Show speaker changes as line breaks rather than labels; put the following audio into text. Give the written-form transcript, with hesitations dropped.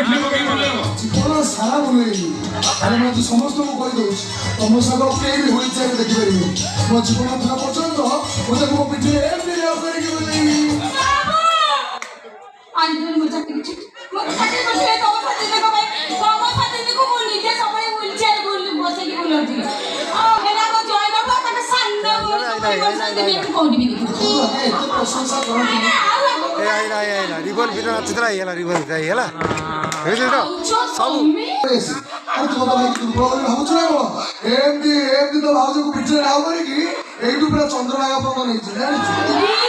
जीवन सारा बुलेगी अरे मैं तो समस्त को कही दउछ तुम सब के भी होई जाए देखि परिबो मो जीवन था पर्यंत मते को पिठे एमडी ले करी कि बुलेगी
आज दिन मुझे किछ मो खाते बसे तो खाते देखो भाई तो खाते देखो बोली जे सबले व्हीलचेयर बोल बसे की बोलती आ हेला को जॉय बाबा तके संग बोल बसे भी कोडी भी देखो
ए तो प्रशंसा करंती
ए आइला रिबन भित्र नाचितला हैला रिबन गाई हैला हेजो सब
अरे तो बाबा तू बोल भाउछ ना को एमडी तो भाउज को पिठे राव करी कि एटू पूरा चंद्रभागा प्रमाण है जानिछु